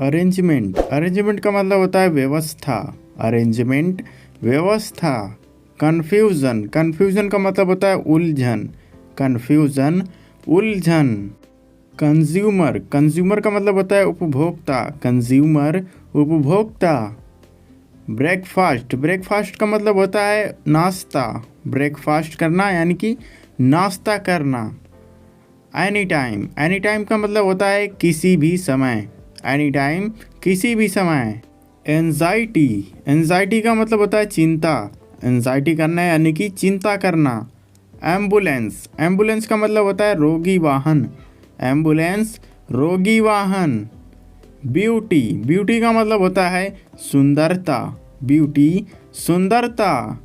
Arrangement, arrangement का मतलब होता है व्यवस्था। अरेंजमेंट, व्यवस्था। कन्फ्यूज़न, कन्फ्यूज़न का मतलब होता है उलझन। कन्फ्यूज़न, उलझन। कंज्यूमर, कंज्यूमर का मतलब होता है उपभोक्ता। कंज्यूमर, उपभोक्ता। ब्रेकफास्ट, ब्रेकफास्ट का मतलब होता है नाश्ता। ब्रेकफास्ट करना यानी कि नाश्ता करना। एनी टाइम, एनी टाइम का मतलब होता है किसी भी समय। एनी टाइम, किसी भी समय। एंजाइटी, एंजाइटी का मतलब होता है चिंता। एंजाइटी करना यानी कि चिंता करना। एम्बुलेंस, एम्बुलेंस का मतलब होता है रोगी वाहन। एम्बुलेंस, रोगी वाहन। ब्यूटी, ब्यूटी का मतलब होता है सुंदरता। ब्यूटी, सुंदरता।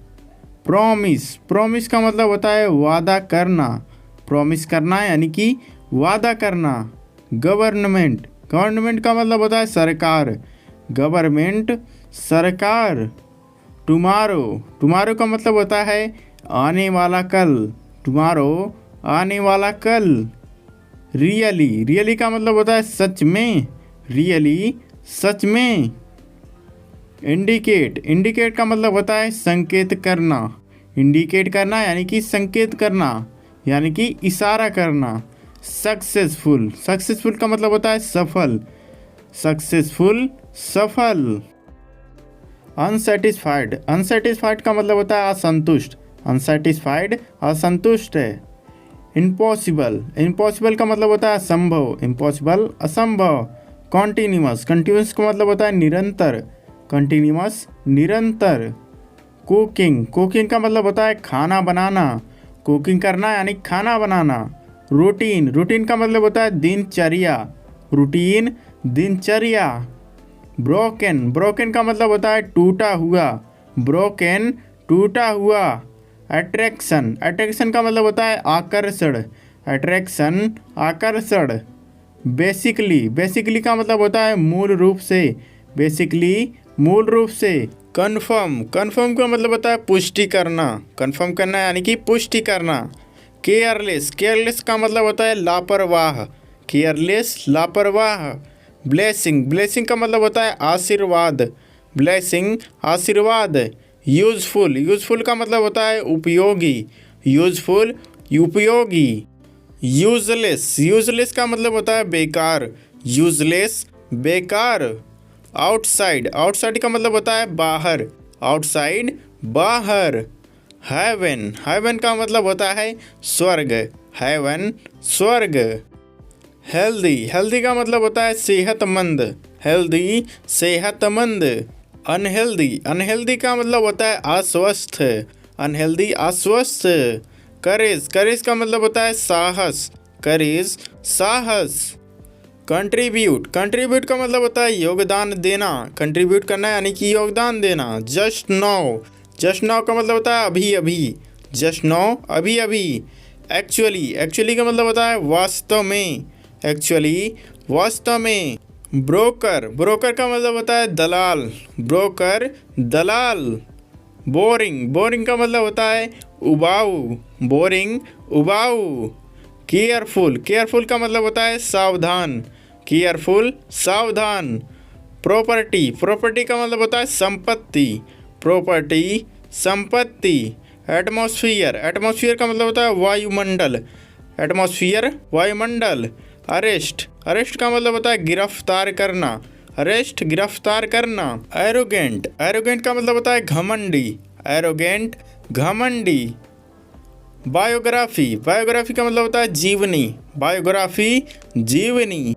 प्रॉमिस, प्रॉमिस का मतलब होता है वादा करना। प्रॉमिस करना यानी कि वादा करना। गवर्नमेंट, गवर्नमेंट का मतलब होता है सरकार। गवर्नमेंट, सरकार। टुमारो, टुमारो का मतलब होता है आने वाला कल। टुमारो, आने वाला कल। रियली, रियली का मतलब होता है सच में। रियली, सच में। इंडिकेट, इंडिकेट का मतलब होता है संकेत करना। इंडिकेट करना यानी कि संकेत करना, यानी कि इशारा करना। सक्सेसफुल, सक्सेसफुल का मतलब होता है सफल। सक्सेसफुल, सफल। अनसेटिस्फाइड, अनसेटिस्फाइड का मतलब होता है असंतुष्ट। अनसेटिस्फाइड, असंतुष्ट है। इम्पॉसिबल, इम्पॉसिबल का मतलब होता है असंभव। इम्पॉसिबल, असंभव। कॉन्टिन्यूअस, कंटिन्यूअस का मतलब होता है निरंतर। कंटिन्यूअस, निरंतर। कुकिंग, कुकिंग का मतलब होता है खाना बनाना। कुकिंग करना यानी खाना बनाना। रूटीन, रूटीन का मतलब होता है दिनचर्या। रूटीन, दिनचर्या। ब्रोकन, ब्रोकन का मतलब होता है टूटा हुआ। ब्रोकन, टूटा हुआ। अट्रैक्शन, अट्रैक्शन का मतलब होता है आकर्षण। अट्रैक्शन, आकर्षण। बेसिकली, बेसिकली का मतलब होता है मूल रूप से। बेसिकली, मूल रूप से। कन्फर्म, कन्फर्म का मतलब होता है पुष्टि करना। कन्फर्म करना यानी कि पुष्टि करना। केयरलेस, केयरलेस का मतलब होता है लापरवाह। केयरलेस, लापरवाह। ब्लेसिंग, ब्लेसिंग का मतलब होता है आशीर्वाद। ब्लेसिंग, आशीर्वाद। यूजफुल, यूजफुल का मतलब होता है उपयोगी। यूजफुल, उपयोगी। यूजलेस, यूजलेस का मतलब होता है बेकार। यूजलेस, बेकार। आउटसाइड, आउटसाइड का मतलब होता है बाहर। आउटसाइड, बाहर। हेवन, हेवन का मतलब होता है स्वर्ग। हेवन, स्वर्ग। हेल्दी, हेल्दी का मतलब होता है सेहतमंद। हेल्दी, सेहतमंद। अनहेल्दी, अनहेल्दी का मतलब होता है अस्वस्थ। अनहेल्दी, अस्वस्थ। करेज, करेज का मतलब होता है साहस। करेज, साहस। कंट्रीब्यूट, कंट्रीब्यूट का मतलब होता है योगदान देना। कंट्रीब्यूट करना यानी कि योगदान देना। जस्ट नाउ, जस्ट नाउ का मतलब होता है अभी अभी। जस्ट नाउ, अभी अभी। एक्चुअली, एक्चुअली का मतलब होता है वास्तव में। एक्चुअली, वास्तव में। ब्रोकर, ब्रोकर का मतलब होता है दलाल। ब्रोकर, दलाल। बोरिंग, बोरिंग का मतलब होता है उबाऊ। बोरिंग, उबाऊ। केयरफुल, केयरफुल का मतलब होता है सावधान। केयरफुल, सावधान। प्रॉपर्टी, प्रॉपर्टी का मतलब होता है संपत्ति। प्रॉपर्टी, संपत्ति। एटमॉस्फियर, एटमॉस्फियर का मतलब होता है वायुमंडल। एटमॉस्फियर, वायुमंडल। अरेस्ट, अरेस्ट का मतलब होता है गिरफ्तार करना। अरेस्ट, गिरफ्तार करना। एरोगेंट, एरोगेंट का मतलब होता है घमंडी। एरोगेंट, घमंडी। बायोग्राफी, बायोग्राफी का मतलब होता है जीवनी। बायोग्राफी, जीवनी।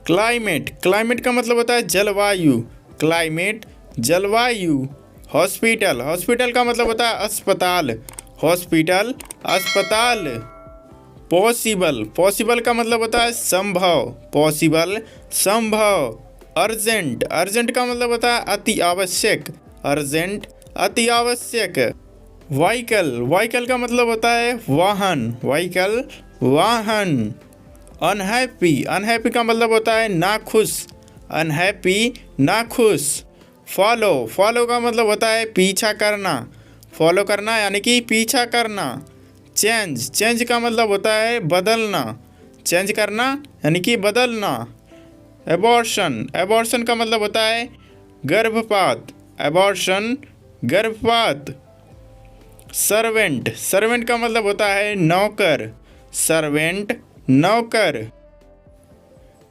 क्लाइमेट, क्लाइमेट का मतलब होता है जलवायु। क्लाइमेट, जलवायु। हॉस्पिटल, हॉस्पिटल का मतलब होता है अस्पताल। हॉस्पिटल, अस्पताल। पॉसिबल, पॉसिबल का मतलब होता है संभव। पॉसिबल, संभव। अर्जेंट, अर्जेंट का मतलब होता है अति आवश्यक। अर्जेंट, अति आवश्यक। व्हीकल, व्हीकल का मतलब होता है वाहन। व्हीकल, वाहन। अनहैप्पी, अनहैप्पी का मतलब होता है नाखुश। अनहैप्पी, नाखुश। फॉलो, फॉलो का मतलब होता है पीछा करना। फॉलो करना यानी कि पीछा करना। चेंज, चेंज का मतलब होता है बदलना। चेंज करना यानी कि बदलना। एबॉर्शन, एबॉर्शन का मतलब होता है गर्भपात, एबॉर्शन गर्भपात। सर्वेंट, सर्वेंट का मतलब होता है नौकर, सर्वेंट नौकर।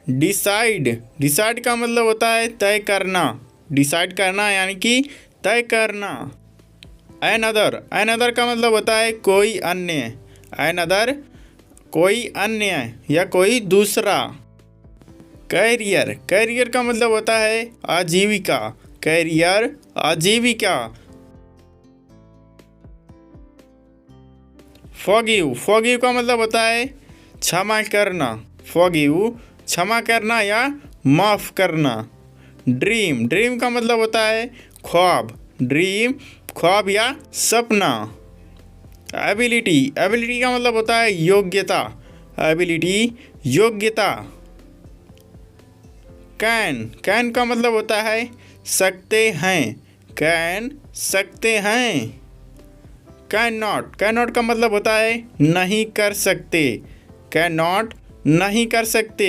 डिसाइड, डिसाइड का मतलब होता है तय करना, डिसाइड करना यानी कि तय करना। अनदर, अनदर का मतलब होता है कोई अन्य, अनदर कोई अन्य या कोई दूसरा। कैरियर, कैरियर का मतलब होता है आजीविका, कैरियर आजीविका। फॉरगिव, फॉरगिव का मतलब होता है क्षमा करना, फॉरगिव क्षमा करना या माफ़ करना। ड्रीम, ड्रीम का मतलब होता है ख्वाब, ड्रीम ख्वाब या सपना। एबिलिटी, एबिलिटी का मतलब होता है योग्यता, एबिलिटी योग्यता। कैन, कैन का मतलब होता है सकते हैं, कैन सकते हैं। कैन नॉट, कैन नॉट का मतलब होता है नहीं कर सकते, कैन नॉट नहीं कर सकते।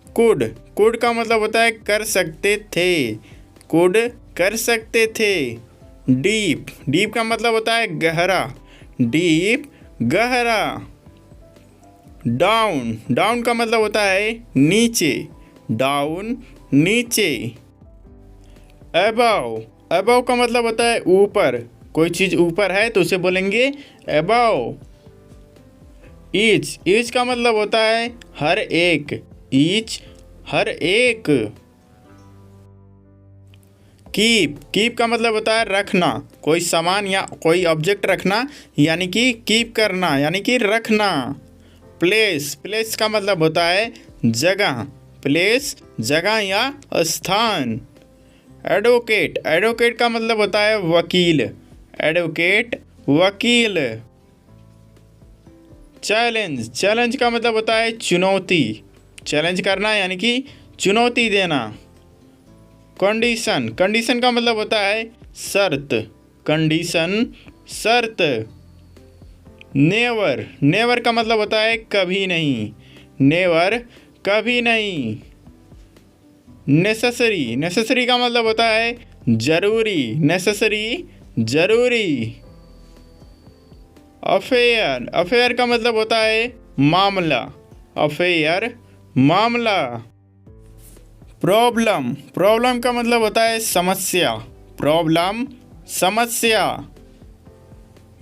कुड, कुड का मतलब होता है कर सकते थे, कुड कर सकते थे। डीप, डीप का मतलब होता है गहरा, डीप गहरा। डाउन, डाउन का मतलब होता है नीचे, डाउन नीचे। अबव, अबव का मतलब होता है ऊपर, कोई चीज़ ऊपर है तो उसे बोलेंगे अबव। ईच, ईच का मतलब होता है हर एक, ईच हर एक। कीप, कीप का मतलब होता है रखना, कोई सामान या कोई ऑब्जेक्ट रखना यानी कि कीप करना यानी कि रखना। प्लेस, प्लेस का मतलब होता है जगह, प्लेस जगह या स्थान। एडवोकेट, एडवोकेट का मतलब होता है वकील, एडवोकेट वकील। चैलेंज, चैलेंज का मतलब होता है चुनौती, चैलेंज करना यानी कि चुनौती देना। कंडीशन, कंडीशन का मतलब होता है शर्त, कंडीशन शर्त। नेवर, नेवर का मतलब होता है कभी नहीं, नेवर कभी नहीं। नेसेसरी, नेसेसरी का मतलब होता है जरूरी, नेसेसरी जरूरी। अफेयर, अफेयर का मतलब होता है मामला, अफेयर मामला। प्रॉब्लम, प्रॉब्लम का मतलब होता है समस्या, प्रॉब्लम समस्या।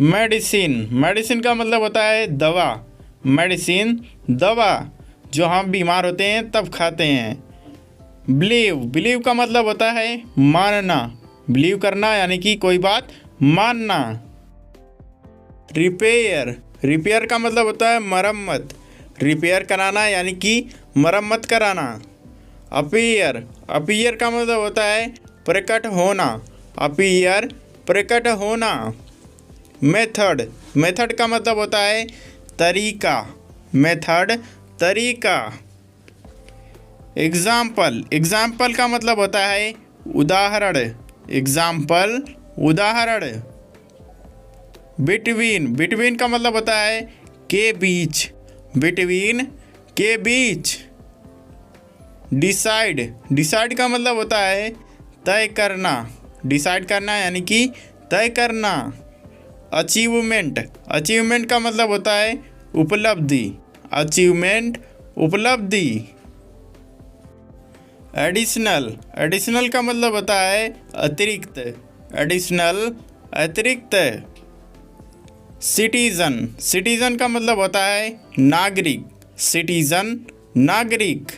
मेडिसिन, मेडिसिन का मतलब होता है दवा, मेडिसिन दवा जो हम बीमार होते हैं तब खाते हैं। बिलीव, बिलीव का मतलब होता है मानना, बिलीव करना यानी कि कोई बात मानना। रिपेयर, रिपेयर का मतलब होता है मरम्मत, रिपेयर कराना यानी कि मरम्मत कराना। अपीयर, अपीयर का मतलब होता है प्रकट होना, अपीयर प्रकट होना। मेथड, मेथड का मतलब होता है तरीका, मेथड तरीका। एग्जाम्पल, एग्जाम्पल का मतलब होता है उदाहरण, एग्जाम्पल उदाहरण। बिटवीन, बिटवीन का मतलब होता है के बीच, बिटवीन के बीच। डिसाइड, डिसाइड का मतलब होता है तय करना, डिसाइड करना यानी कि तय करना। अचीवमेंट, अचीवमेंट का मतलब होता है उपलब्धि, अचीवमेंट उपलब्धि। एडिशनल, एडिशनल का मतलब होता है अतिरिक्त, एडिशनल अतिरिक्त। सिटीजन, सिटीजन का मतलब होता है नागरिक, सिटीजन नागरिक।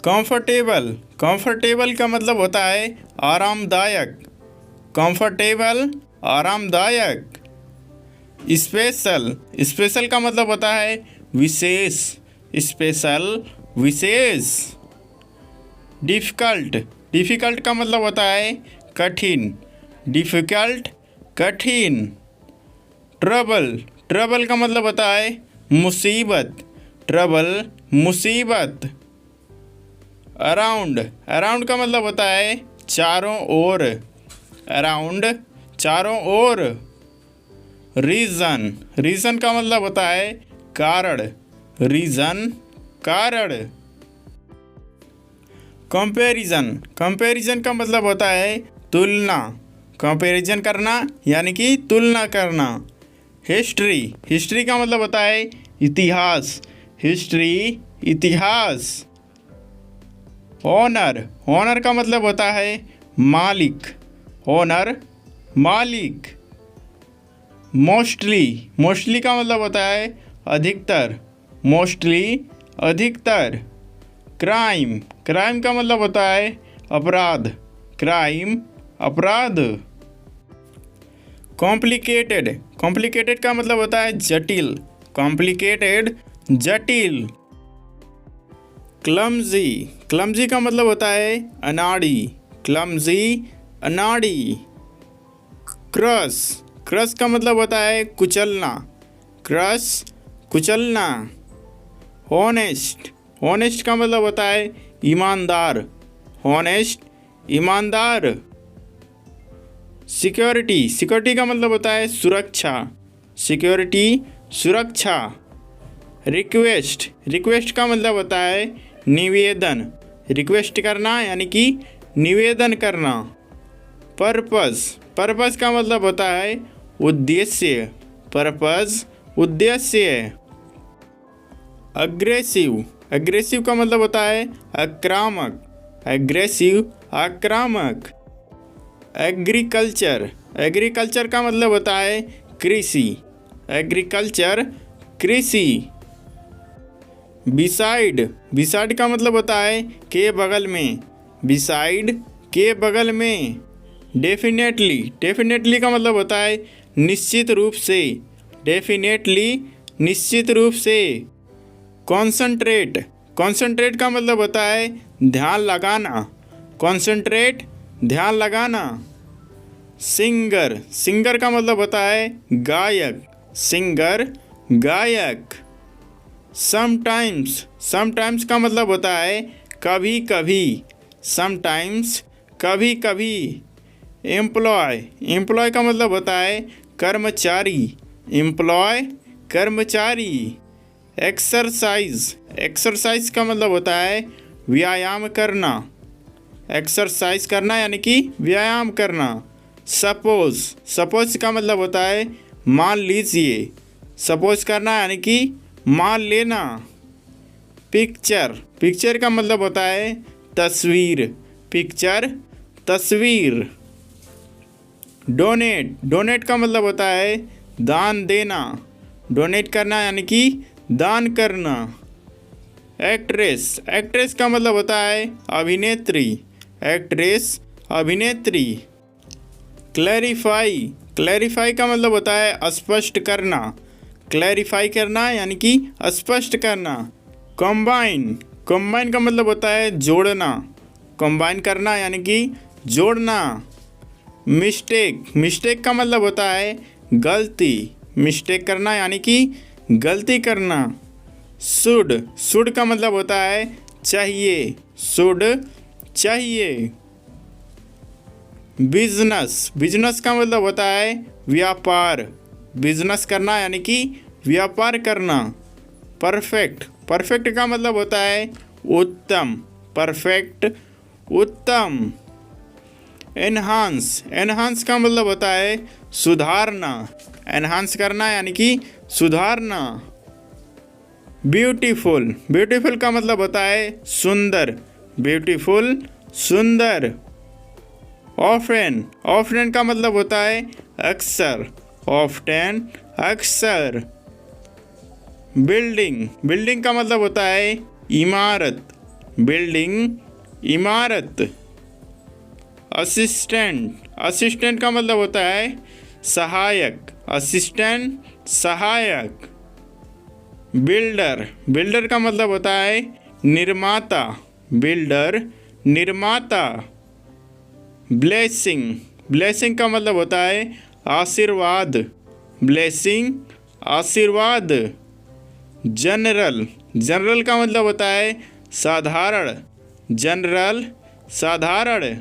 कंफर्टेबल, कंफर्टेबल का मतलब होता है आरामदायक, कंफर्टेबल आरामदायक। स्पेशल, स्पेशल का मतलब होता है विशेष, स्पेशल विशेष। डिफ़िकल्ट, डिफ़िकल्ट का मतलब होता है कठिन, डिफ़िकल्ट कठिन। ट्रबल, ट्रबल का मतलब होता है मुसीबत, ट्रबल मुसीबत। अराउंड, अराउंड का मतलब होता है चारों ओर, अराउंड चारों ओर। रीज़न, रीज़न का मतलब होता है कारण, रीज़न कारण। कंपैरिजन, कंपैरिजन का मतलब होता है तुलना, कंपैरिजन करना यानी कि तुलना करना। हिस्ट्री, हिस्ट्री का मतलब होता है इतिहास, हिस्ट्री इतिहास। ऑनर, ऑनर का मतलब होता है मालिक, ऑनर मालिक। मोस्टली, मोस्टली का मतलब होता है अधिकतर, मोस्टली अधिकतर। क्राइम, क्राइम का मतलब होता है अपराध, क्राइम अपराध। कॉम्प्लिकेटेड, कॉम्प्लिकेटेड का मतलब होता है जटिल, कॉम्प्लिकेटेड जटिल। क्लमजी, क्लमजी का मतलब होता है अनाड़ी, क्लमजी अनाड़ी। क्रश, क्रश का मतलब होता है कुचलना, क्रश कुचलना। हॉनेस्ट, हॉनेस्ट का मतलब होता है ईमानदार, हॉनेस्ट ईमानदार। सिक्योरिटी, सिक्योरिटी का मतलब होता है सुरक्षा, सिक्योरिटी सुरक्षा। रिक्वेस्ट, रिक्वेस्ट का मतलब होता है निवेदन, रिक्वेस्ट करना यानी कि निवेदन करना। पर्पस, पर्पस का मतलब होता है उद्देश्य, पर्पस उद्देश्य। अग्रेसिव, अग्रेसिव का मतलब होता है आक्रामक, एग्रेसिव आक्रामक। एग्रीकल्चर, एग्रीकल्चर का मतलब होता है कृषि, एग्रीकल्चर कृषि। बिसाइड, बिसाइड का मतलब होता है के बगल में, बिसाइड के बगल में। डेफिनेटली, डेफिनेटली का मतलब होता है निश्चित रूप से, डेफिनेटली निश्चित रूप से। कॉन्संट्रेट, कॉन्संट्रेट का मतलब होता है ध्यान लगाना, कॉन्संट्रेट ध्यान लगाना। सिंगर, सिंगर का मतलब होता है गायक, सिंगर गायक। समटाइम्स, समटाइम्स का मतलब होता है कभी कभी, समटाइम्स कभी कभी। एम्प्लॉय, एम्प्लॉय का मतलब होता है कर्मचारी, एम्प्लॉय कर्मचारी। एक्सरसाइज, एक्सरसाइज का मतलब होता है व्यायाम करना, एक्सरसाइज करना यानी कि व्यायाम करना। सपोज, सपोज का मतलब होता है मान लीजिए, सपोज करना यानी कि मान लेना। पिक्चर, पिक्चर का मतलब होता है तस्वीर, पिक्चर तस्वीर। डोनेट, डोनेट का मतलब होता है दान देना, डोनेट करना यानी कि दान करना। एक्ट्रेस, एक्ट्रेस का मतलब होता है अभिनेत्री, एक्ट्रेस अभिनेत्री। क्लैरिफाई, क्लैरिफाई का मतलब होता है स्पष्ट करना, क्लैरिफाई करना यानी कि स्पष्ट करना। कंबाइन, कंबाइन का मतलब होता है जोड़ना, कंबाइन करना यानी कि जोड़ना। मिस्टेक, मिस्टेक का मतलब होता है गलती, मिस्टेक करना यानी कि गलती करना। शुड, शुड का मतलब होता है चाहिए, शुड चाहिए। बिजनेस, बिजनेस का मतलब होता है व्यापार, बिजनेस करना यानी कि व्यापार करना। परफेक्ट, परफेक्ट का मतलब होता है उत्तम, परफेक्ट उत्तम। एनहांस, एनहांस का मतलब होता है सुधारना, एनहांस करना यानी कि सुधारना। ब्यूटीफुल, ब्यूटीफुल का मतलब होता है सुंदर, ब्यूटीफुल सुंदर। ऑफेन, ऑफेन का मतलब होता है अक्सर, ऑफ्टेन अक्सर। बिल्डिंग, बिल्डिंग का मतलब होता है इमारत, बिल्डिंग इमारत। असिस्टेंट, असिस्टेंट का मतलब होता है सहायक, असिस्टेंट सहायक। बिल्डर, बिल्डर का मतलब होता है निर्माता, बिल्डर निर्माता। ब्लेसिंग, ब्लेसिंग का मतलब होता है आशीर्वाद, ब्लेसिंग आशीर्वाद। जनरल, जनरल का मतलब होता है साधारण, जनरल साधारण।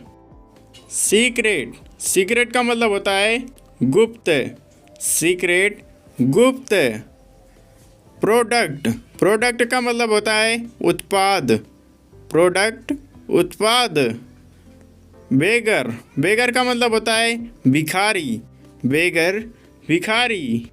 सीक्रेट, सीक्रेट का मतलब होता है गुप्त, सीक्रेट गुप्त। प्रोडक्ट, प्रोडक्ट का मतलब होता है उत्पाद, प्रोडक्ट उत्पाद। बेगर, बेगर का मतलब होता है भिखारी, बेगर भिखारी।